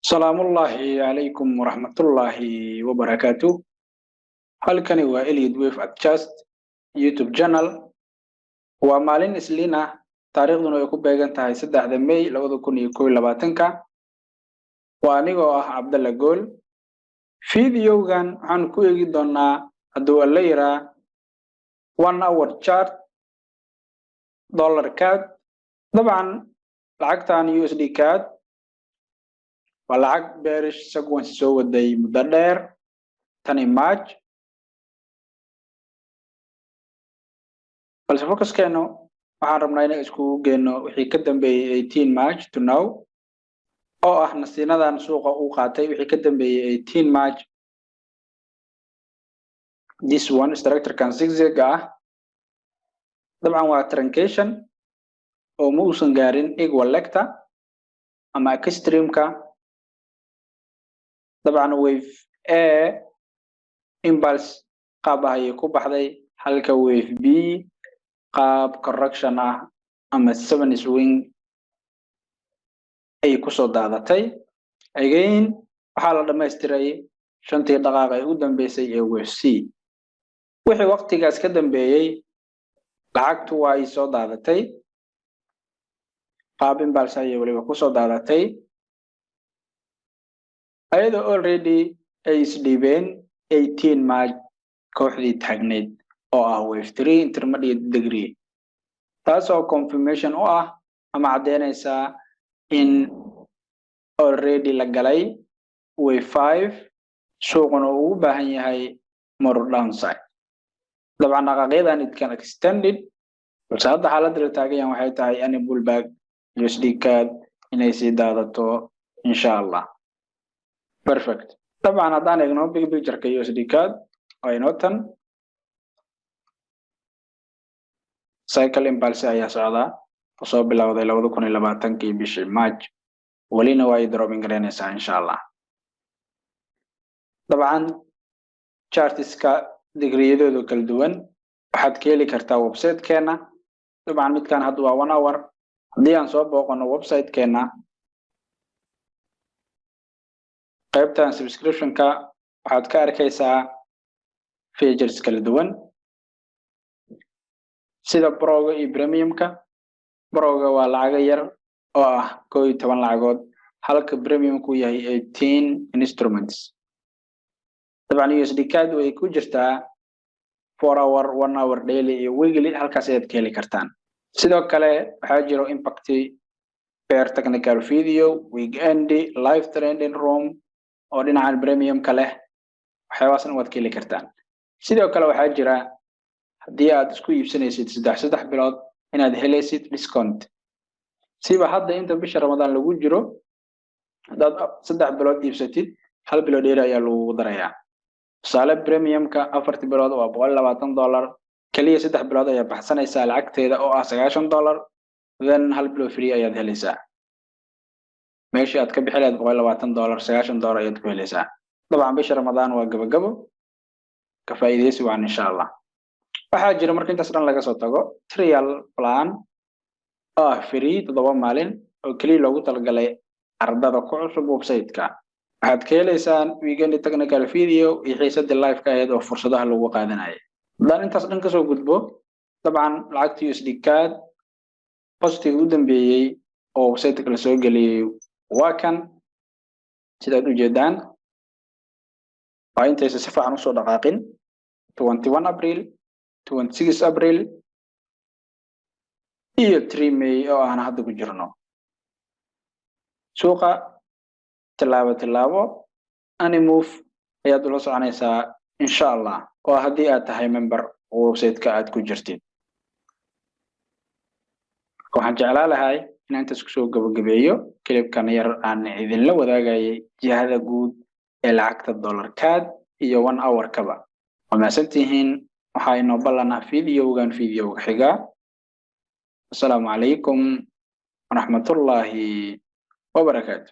السلام الله عليكم ورحمة الله وبركاته. halkani waa Elliott Wave Analysis YouTube channel. waa maalin isliina taariikhduna ay ku beegan tahay 3 May 2021. waa anigoo ah Abdalla Gool. fiidiyowgan waxaan ku eegi doonaa hadduu la yiraa 1 hour chart dollar CAD. dabcan lacagtan USDCAD waa lacag bearish sequence soo waday muddo dheer tani March. balse focuskeenu waxaan rabnaa inaan isku geeno wixii ka dambeeyay 18 March to now oo ah nasiinadan suuqa uu qaatay wixii ka dambeeyay 18 March. this one structure kan zigzag ah dabcan waa truncation oo muusan gaarin equal lecta ama extreme-ka. dabcan wave A impulse qaab ay ku baxday halka wave B qaab correction ah ama 7 swing ay ku soo daadatay. again waxaa la dhameystiray 5 daqiiqo ay u dambeysay ee wave C. wixii waqtigaas ka dambeeyay lacagtu waa ay soo daadatay qaab impulse ay waliba ku soo daadatay ayadoo already ay isdhiibeen 18 March kooxdii taagneed oo ah wave 3 intermediate degree. taasoo confirmation u ah ama caddeynaysa in already la galay wave 5 suuquna uu u baahan yahay more downside. dabcan dhaqaaqyadan it can extended balse hadda xaaladda la taagayan waxay tahay any pullback USDCAD inay sii daadato insha Allah. perfect. طبعا haddaan eegno big picture-ka USDCAD ay notan cycle impulse ayaa socda oo soo bilowday 2020 bishii March walina way dropping gareynaysaa insha Allah. dabcan chartiska degree-yadooda kala duwan waxaad ka heli kartaa website-keena. dabcan midkan hadda waa 1 hour. haddii aan soo booqano website-keena qaybtan subscription-ka waxaad ka arkaysaa features kala duwan sida Pro-ga iyo Premium-ka. Pro-ga waa lacag yar oo ah 11 lacagood halka Premium-ku yahay 18 instruments. dabcan USDCAD way ku jirtaa 4 hour 1 hour daily iyo weekly halkaas ayaad ka heli kartaan. sidoo kale waxaa jiro impact per technical video weekend live trending room oo dhinaca Premium-ka leh waxyaabahaasna waad ka heli kartaan. sidoo kale waxaa jira haddii aad isku iibsanaysid 3 bilood inaad helaysid discount. siba hadda inta bisha Ramadaan lagu jiro haddaad 3 bilood iibsatid 1 bilood dheer ayaa lagu darayaa. tusaale Premium-ka 4 bilood waa $120 kaliya 3 bilood ayaa baxsanaysaa lacagteeda oo ah $90 then 1 bilood free ayaad helaysaa. meeshii aad ka bixi lahayd $120 $90 ayaad ku helaysaa. dabcan bisha Ramadaan waa gabagabo ka faa'iideysi waan insha Allah. waxaa jira marka intaas dhan laga soo tago trial plan oo ah free 7 maalin oo kaliya loogu talagalay ardada ku cusub website-ka. waxaad ka helaysaan weekend technical video iyo xiisadii live-ka ahayd oo fursadaha lagu qaadanayay. haddaan intaas dhan ka soo gudbo dabcan lacagta USDCAD positive u dambeeyay oo website-ka la soo geliyay waa kan sidaad u jeedaan. waa intaysa si fiican u soo dhaqaaqin 21 April 26 April iyo 3 May oo aan hadda ku jirno. suuqa tilaabo any move ayaad ula soconaysaa insha Allah oo haddii aad tahay member website-ka aad ku jirtid. waxaan jeclaan lahay inaan intaas kusoo gabagabeeyo clip-kan yar aan idinla wadaagayay jihada guud ee lacagta dollar CAD iyo 1 hour kaba. waa mahadsantihiin. waxaa inoo ballanaa fiidiyowgan fiidiyowga xiga. assalaamu calaykum waraxmatullaahi wabarakaatu.